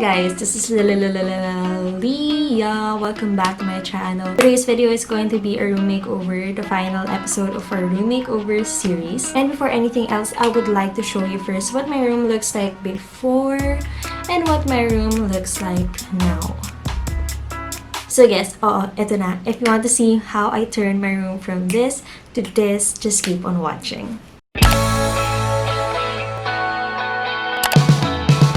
guys, this is Leah. Welcome back to my channel. Today's video is going to be a room makeover, the final episode of our room makeover series. And before anything else, I would like to show you first what my room looks like before and what my room looks like now. So guys, eto na. If you want to see how I turn my room from this to this, just keep on watching.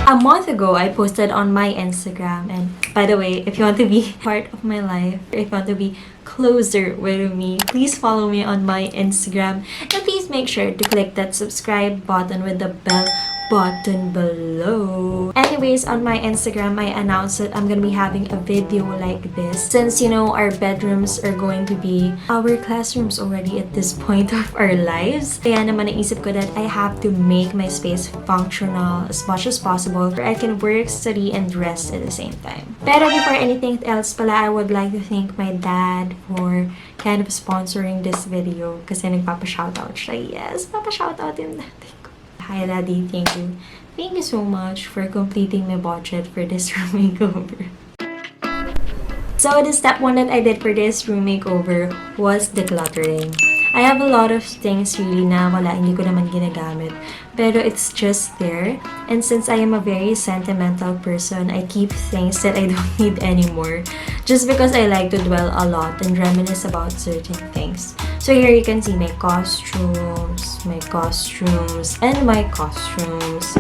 A month ago, I posted on my Instagram, and by the way, if you want to be part of my life, or if you want to be closer with me, please follow me on my Instagram, and please make sure to click that subscribe button with the bell button below. Anyways, on my Instagram, I announced that I'm gonna be having a video like this since, you know, our bedrooms are going to be our classrooms already at this point of our lives. Kaya naman naisip ko that I have to make my space functional as much as possible where I can work, study, and rest at the same time. Pero before anything else pala, I would like to thank my dad for kind of sponsoring this video kasi nagpapa-shoutout siya. Yes, papa-shoutout yung dati ko. Hi Daddy, thank you. Thank you so much for completing my budget for this room makeover. So the step one that I did for this room makeover was decluttering. I have a lot of things really na hindi ko naman ginagamit. Pero it's just there. And since I am a very sentimental person, I keep things that I don't need anymore. Just because I like to dwell a lot and reminisce about certain things. So here you can see my costumes, and my costumes.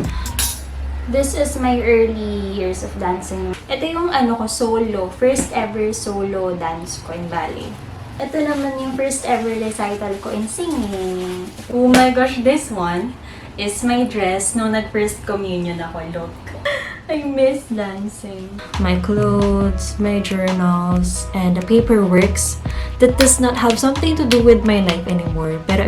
This is my early years of dancing. Ito yung solo, first ever solo dance ko in ballet. Ito naman yung first ever recital ko in singing. Oh my gosh, this one is my dress nung nag-first communion ako. Look. I miss dancing. My clothes, my journals, and the paperworks that does not have something to do with my life anymore. Pero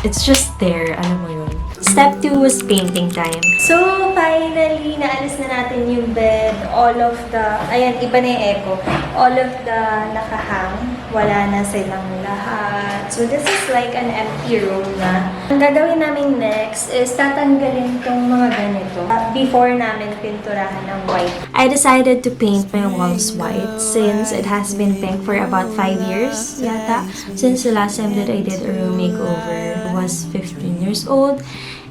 it's just there. Alam mo yun. Step 2 was painting time. So, finally, naalis na natin yung bed. All of the, ayan, iba na yung echo. All of the nakahang, wala na silang lahat. So, this is like an empty room na. Ang gagawin namin next is tatanggalin tong mga ganito. Before namin pinturahan ng white. I decided to paint my walls white since it has been pink for about 5 years yata. Since the last time that I did a room makeover, I was 15 years old.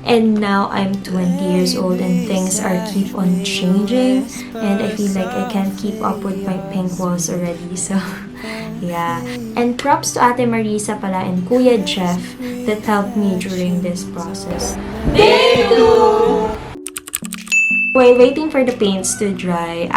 And now I'm 20 years old and things keep on changing. And I feel like I can't keep up with my pink walls already. So, yeah. And props to Ate Marisa pala and Kuya Jeff that helped me during this process. Thank you! While waiting for the paints to dry,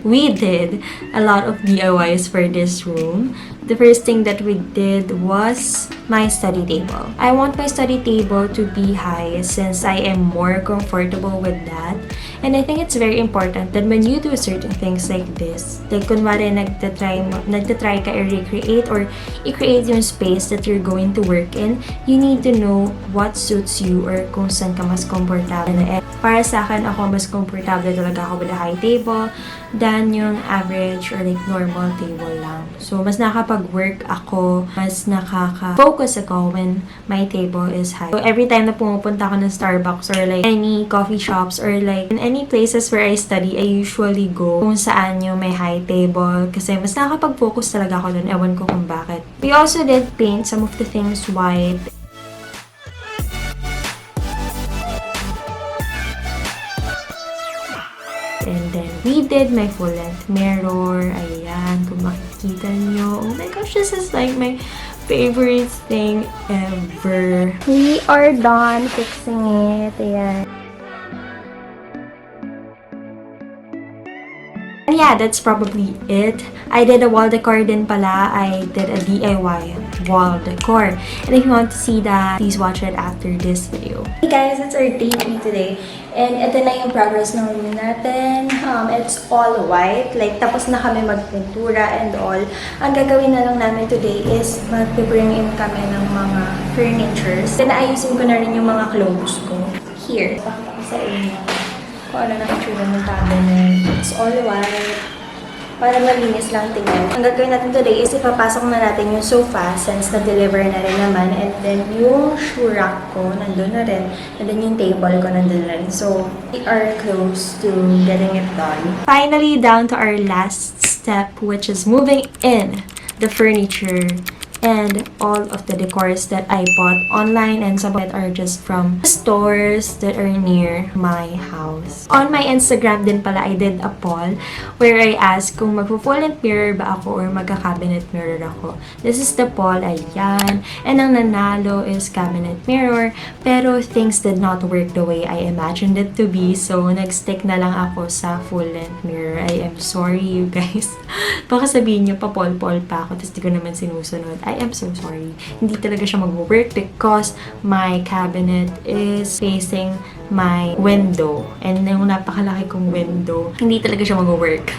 we did a lot of DIYs for this room. The first thing that we did was my study table. I want my study table to be high since I am more comfortable with that. And I think it's very important that when you do certain things like this, like kunwari nagtatry ka i-recreate or i-create yung space that you're going to work in, you need to know what suits you or kung saan ka mas comfortable. Para sa akin, ako mas comfortable talaga ako with a high table than yung average or like normal table lang. So, mas nakapag-work ako, mas nakaka-focus ako when my table is high. So, every time na pumupunta ako ng Starbucks or like any coffee shops or like in any places where I study, I usually go kung saan yung may high table kasi mas nakapag-focus talaga ako dun. Ewan ko kung bakit. We also did paint some of the things white. And then, we did my full-length mirror. Ayan, kung makikita nyo. Oh my gosh, this is like my favorite thing ever. We are done fixing it. Ayan. And yeah, that's probably it. I did a wall decor din pala. I did a DIY wall decor. And if you want to see that, please watch it after this video. Hey guys, it's our day 3 today. And ito na yung progress ng room natin. It's all white. Like, tapos na kami magpintura and all. Ang gagawin na lang namin today is mag-bring in kami ng mga furnitures. Then, ayusin ko na rin yung mga clothes ko. Here. Pakita ko sa inyo kung ano na itsura ng cabinet. It's all white. para malinis lang tingnan. Ang gagawin natin today is ipapasok na natin yung sofa since na-deliver na rin naman. And then yung shoe rack ko, nandun na rin. And then yung table ko, nandun na rin. So, we are close to getting it done. Finally, down to our last step, which is moving in the furniture and all of the decors that I bought online, and some of it are just from stores that are near my house. On my Instagram din pala, I did a poll where I asked kung magpo-full length mirror ba ako or magka-cabinet mirror ako. This is the poll, ayan. And ang nanalo is cabinet mirror, pero things did not work the way I imagined it to be, so nag-stick na lang ako sa full length mirror. I am sorry, you guys. Baka sabihin nyo, pa-poll-poll pa ako, tapos di ko naman sinusunod. I am so sorry. Hindi talaga siya mag-work because my cabinet is facing my window. And yung napakalaki kong window, hindi talaga siya mag-work.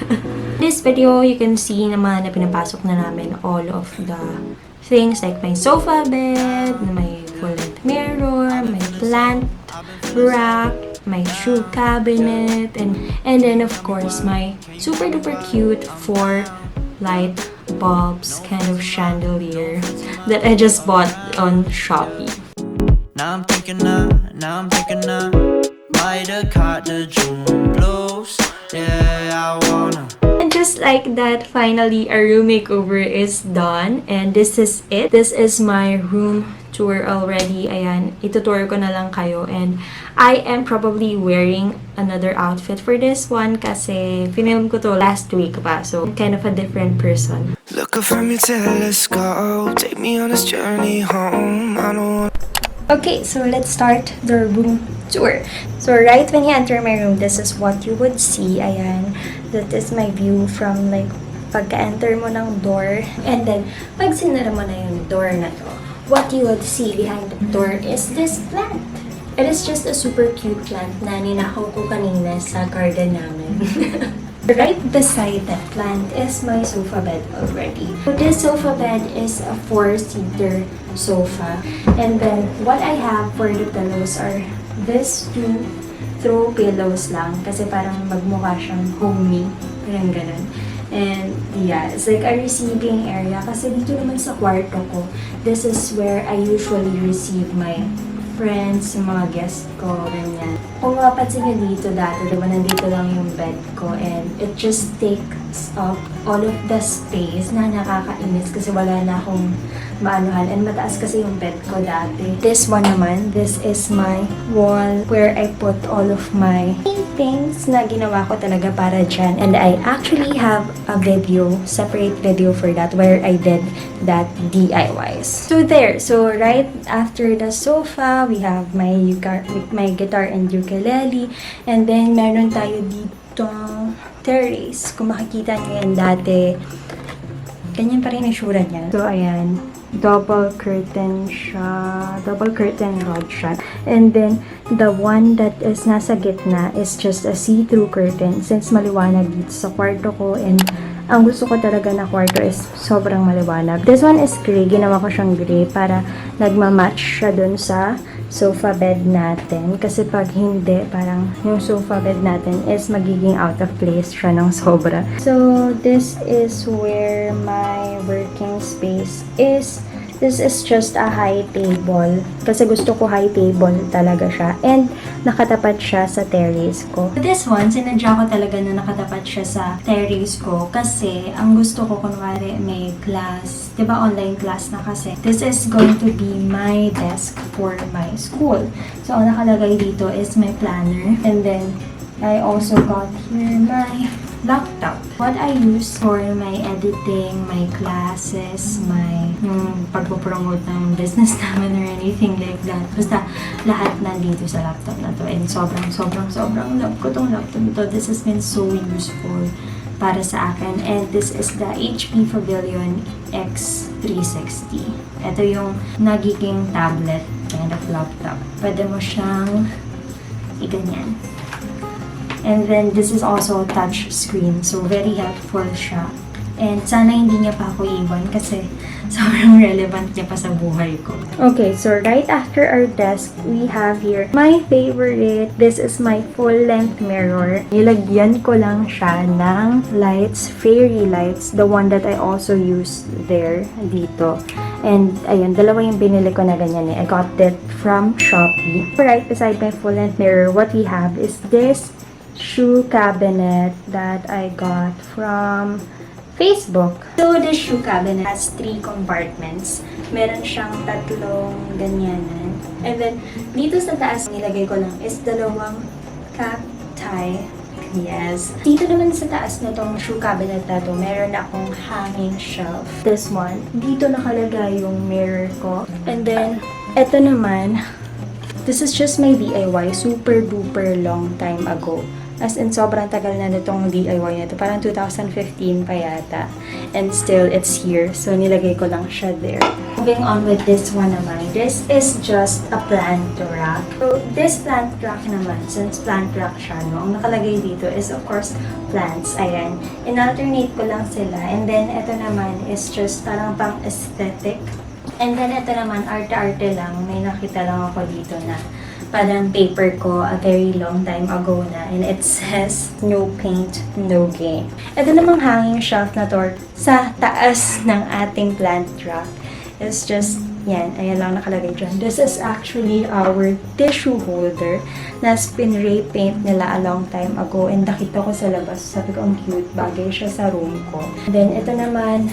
This video, you can see naman na pinapasok na namin all of the things like my sofa bed, my full-length mirror, my plant rack, my shoe cabinet, and then of course my super duper cute 4 light bulbs kind of chandelier that I just bought on Shopee. Now I'm thinking buy the car, the June blues. Yeah, I wanna. And just like that, finally, our room makeover is done. And this is it. This is my room tour already. Ayan, itutour ko na lang kayo. And I am probably wearing another outfit for this one kasi film ko to last week pa. So, I'm kind of a different person. Look up from your telescope, take me on this journey home. I don't want. Okay, so let's start the room tour. So right when you enter my room, this is what you would see. Ayan, that is my view from like pagka-enter mo ng door. And then, pag sinara mo na yung door na to, what you would see behind the door is this plant. It is just a super cute plant na ninakaw ko kanina sa garden namin. Right beside that plant is my sofa bed already. So this sofa bed is a 4-seater sofa. And then what I have for the pillows are these 2 throw pillows lang kasi parang magmukha siyang homey. Parang ganun. And yeah, it's like a receiving area kasi dito naman sa kwarto ko, this is where I usually receive my friends, yung mga guests ko, ganyan. Kung mapapansin nyo dito dati, diba, nandito lang yung bed ko and it just takes up all of the space na nakakainis kasi wala na akong maanuhan and mataas kasi yung bed ko dati. This one naman, this is my wall where I put all of my things na ginawa ko talaga para dyan. And I actually have a video, separate video for that where I did that DIYs. So there, so right after the sofa, we have my guitar and ukulele. And then meron tayo dito terrace. Kung makikita nyo yan dati, ganyan pa rin ang sura niya. So ayan, double curtain rod siya. And then, the one that is nasa gitna is just a see-through curtain since maliwanag dito sa kwarto ko and ang gusto ko talaga na kwarto is sobrang maliwanag. This one is gray. Ginawa ko siyang gray para nagmamatch siya dun sa sofa bed natin. Kasi pag hindi, parang yung sofa bed natin is magiging out of place siya ng sobra. So, this is where my working space is. This is just a high table. Kasi gusto ko high table talaga siya. And nakatapat siya sa terrace ko. This one, sinadya ko talaga na nakatapat siya sa terrace ko. Kasi ang gusto ko, kunwari may class. Diba online class na kasi. This is going to be my desk for my school. So, ang nakalagay dito is my planner. And then, I also got here my laptop. What I use for my editing, my classes, yung pagpo-promote ng business namin or anything like that. Basta lahat nandito sa laptop na to. And sobrang love ko tong laptop to. This has been so useful para sa akin. And this is the HP Pavilion X360. Ito yung nagiging tablet kind of laptop. Pwede mo siyang iganyan. And then, this is also touch screen. So, very helpful siya. And sana hindi niya pa ako iwan kasi sobrang relevant niya pa sa buhay ko. Okay, so right after our desk, we have here my favorite. This is my full-length mirror. Nilagyan ko lang siya ng lights, fairy lights, the one that I also used there, dito. And, ayun, dalawa yung binili ko na ganyan eh. I got it from Shopee. Right beside my full-length mirror, what we have is this shoe cabinet that I got from Facebook. So, the shoe cabinet has 3 compartments. Meron siyang 3 ganyanan. And then, dito sa taas, nilagay ko lang is 2 cap tie. Yes. Dito naman sa taas na tong shoe cabinet na to, meron akong hanging shelf. This one. Dito nakalagay yung mirror ko. And then, eto naman, this is just my DIY. Super duper long time ago. As in, sobrang tagal na nitong DIY na ito. Parang 2015 pa yata. And still, it's here. So, nilagay ko lang siya there. Moving on with this one naman. This is just a plant rack. So, this plant rack naman, since plant rack siya, no, ang nakalagay dito is, of course, plants. Ayan. In-alternate ko lang sila. And then, ito naman is just parang pang aesthetic. And then, ito naman, arte-arte lang. May nakita lang ako dito na parang paper ko a very long time ago na, and it says no paint, no gain. Ito namang hanging shelf na to sa taas ng ating plant rack. It's just, yan, ayan lang nakalagay dyan. This is actually our tissue holder na spinray paint nila a long time ago, and nakita ko sa labas. Sabi ko, ang cute, bagay siya sa room ko. Then, ito naman,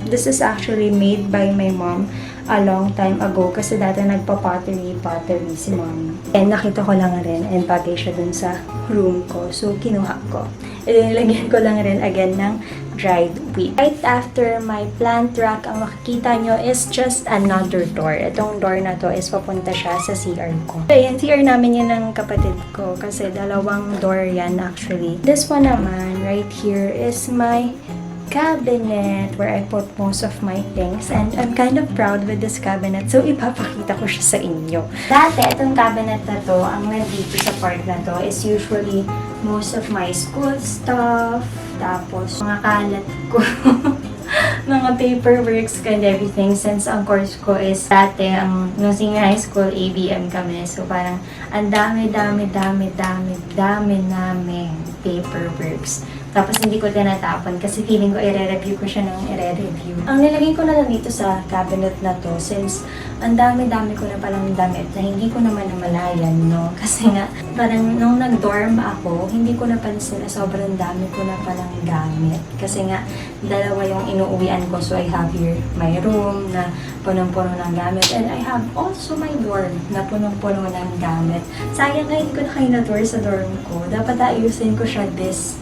this is actually made by my mom a long time ago kasi dati nagpa-pottery si mom. And nakita ko lang rin and bagay siya dun sa room ko. So, kinuha ko. And then, nilagyan ko lang rin again ng dried wheat. Right after my plant rack, ang makikita nyo is just another door. Itong door na to is papunta siya sa CR ko. So, yan, CR namin yan ng kapatid ko kasi 2 door yan actually. This one naman, right here, is my cabinet where I put most of my things, and I'm kind of proud with this cabinet, so ipapakita ko siya sa inyo. Dati, itong cabinet na to, ang nandito sa part na to is usually most of my school stuff, tapos mga kalat ko, mga paperworks and everything, since ang course ko is dati, nung senior high school, ABM kami, so parang ang dami naming paperworks. Tapos hindi ko tinatapon kasi feeling ko i-review ko siya ng i-review. Ang nilagay ko na lang dito sa cabinet na to, since ang dami-dami ko na palang damit na hindi ko naman namalayan, no? Kasi nga, parang nung nag-dorm ako, hindi ko napansin na sobrang dami ko na palang gamit. Kasi nga, 2 yung inuuwian ko. So, I have here my room na punong-puno ng gamit. And I have also my dorm na punong-puno ng gamit. Sayang nga, hindi ko na kayo na-tour sa dorm ko. Dapat ayusin ko siya this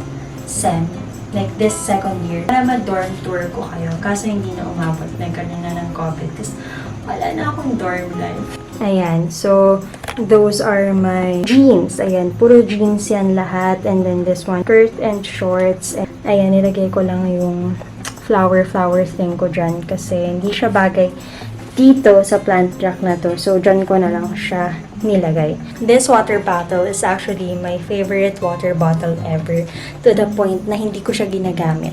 sem, like this second year, para ma-dorm tour ko kayo. Kaso hindi na umabot, nagkaroon na ng COVID kasi wala na akong dorm life. Ayan, so those are my jeans. Ayan, puro jeans yan lahat. And then this one, skirt and shorts. And ayan, nilagay ko lang yung flower thing ko dyan kasi hindi siya bagay dito sa plant rack na to. So, dyan ko na lang siya nilagay. This water bottle is actually my favorite water bottle ever, to the point na hindi ko siya ginagamit.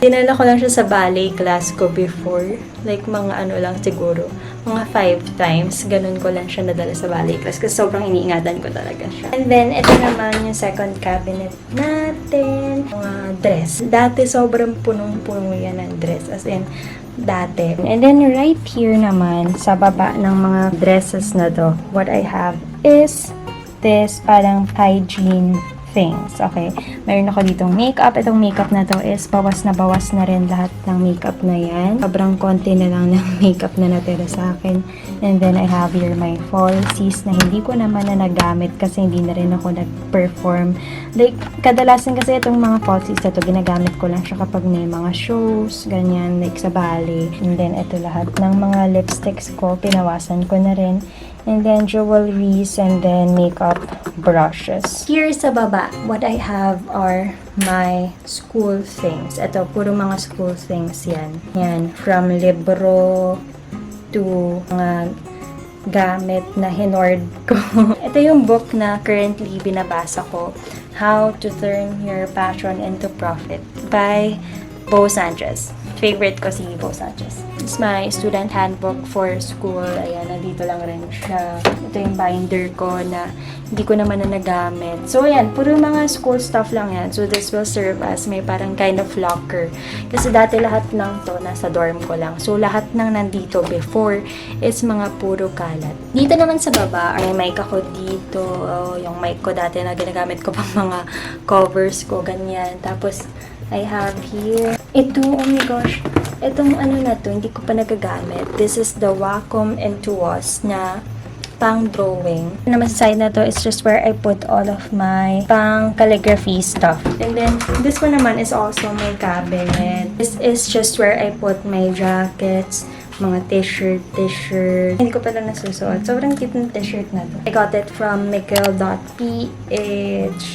Dinala ko lang siya sa ballet class ko before. Like, mga ano lang siguro. Mga 5 times. Ganun ko lang siya nadala sa ballet class kasi sobrang iniingatan ko talaga siya. And then, ito naman yung second cabinet natin. Mga dress. Dati sobrang punong-puno yan ng dress. As in, dati. And then, right here naman, sa baba ng mga dresses na to, what I have is this parang hygiene things. Okay? Meron ako ditong makeup. Itong makeup na to is bawas na rin lahat ng makeup na yan. Sobrang konti na lang ng makeup na natira sa akin. And then, I have here my falsies na hindi ko naman na nagamit kasi hindi na rin ako nag-perform. Like, kadalasan kasi itong mga falsies na to, ginagamit ko lang siya kapag may mga shows, ganyan, like sa ballet. And then, ito lahat ng mga lipsticks ko, pinawasan ko na rin. And then, jewelries, and then makeup brushes. Here sa baba, what I have are my school things. Ito, puro mga school things yan. Yan, from libro to mga gamit na hinord ko. Ito yung book na currently binabasa ko, How to Turn Your Passion into Profit by Bo Sanchez. Favorite ko si Bo Sanchez. It's my student handbook for school. Ayan, nandito lang rin siya. Ito yung binder ko na hindi ko naman na nagamit. So, ayan, puro mga school stuff lang yan. So, this will serve as may parang kind of locker. Kasi dati lahat lang to nasa dorm ko lang. So, lahat ng nandito before is mga puro kalat. Dito naman sa baba, may mic ako dito. Oh, yung mic ko dati na ginagamit ko pang mga covers ko, ganyan. Tapos, I have here, ito, oh my gosh, itong ano na to, hindi ko pa nagagamit. This is the Wacom Intuos na pang drawing. Naman sa side na to is just where I put all of my pang calligraphy stuff. And then, this one naman is also my cabinet. This is just where I put my jackets, mga t-shirt. Hindi ko pa lang nasusuot. Sobrang cute ng t-shirt na to. I got it from Mikel.ph.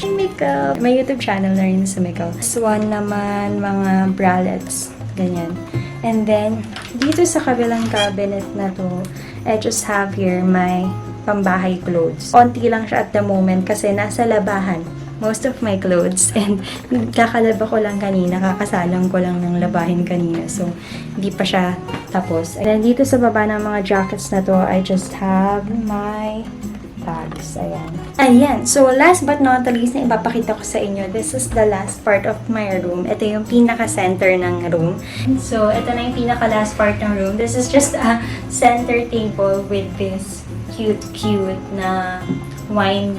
Mikel! May YouTube channel na rin sa Mikel. This one naman, mga bralettes. Ganyan. And then, dito sa kabilang cabinet na to, I just have here my pambahay clothes. Onti lang siya at the moment kasi nasa labahan most of my clothes, and kakalaba ko lang kanina, kakasalang ko lang ng labahin kanina, so hindi pa siya tapos. And then dito sa baba ng mga jackets na to, I just have my bags. Ayan. So last but not the least na ipapakita ko sa inyo, this is the last part of my room. Ito yung pinaka-center ng room. So ito na yung pinaka-last part ng room. This is just a center table with this cute na wine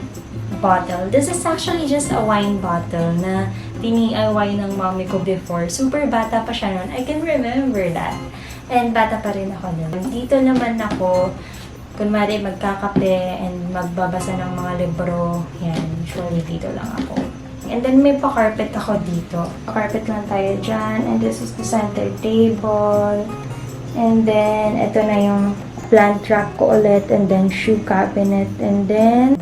bottle. This is actually just a wine bottle na DIY ng mommy ko before. Super bata pa siya noon. I can remember that. And bata pa rin ako noon. Dito naman ako, kunwari magkakape and magbabasa ng mga libro. Yan, usually dito lang ako. And then may pa-carpet ako dito. Pa-carpet lang tayo dyan. And this is the center table. And then, ito na yung plant rack ko ulit. And then, shoe cabinet. And then,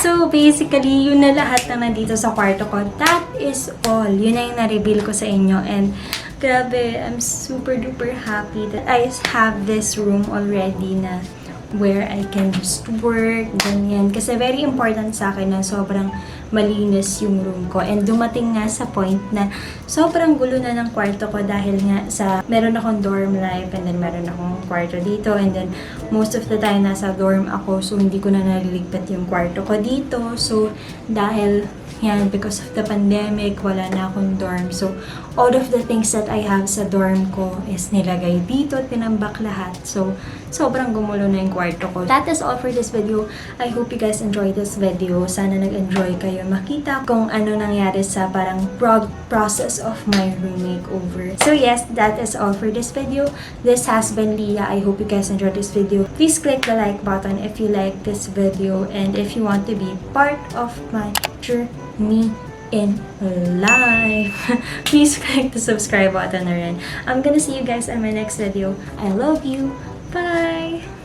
So basically, yun na lahat na nandito sa kwarto ko. That is all. Yun na yung na-reveal ko sa inyo. And grabe, I'm super duper happy that I have this room already na where I can just work, ganyan. Kasi very important sa akin na sobrang malinis yung room ko. And dumating nga sa point na sobrang gulo na ng kwarto ko dahil nga sa meron akong dorm life and then meron akong kwarto dito and then most of the time nasa dorm ako, so hindi ko na naliligpit yung kwarto ko dito. So dahil yan, because of the pandemic, wala na akong dorm. So, all of the things that I have sa dorm ko is nilagay dito at pinambak lahat. So, sobrang gumulo na yung kwarto ko. That is all for this video. I hope you guys enjoyed this video. Sana nag-enjoy kayo makita kung ano nangyari sa parang process of my room makeover. So, yes, that is all for this video. This has been Leah. I hope you guys enjoyed this video. Please click the like button if you like this video and if you want to be part of my journey in life. Please click the subscribe button na rin. I'm gonna see you guys in my next video. I love you. Bye!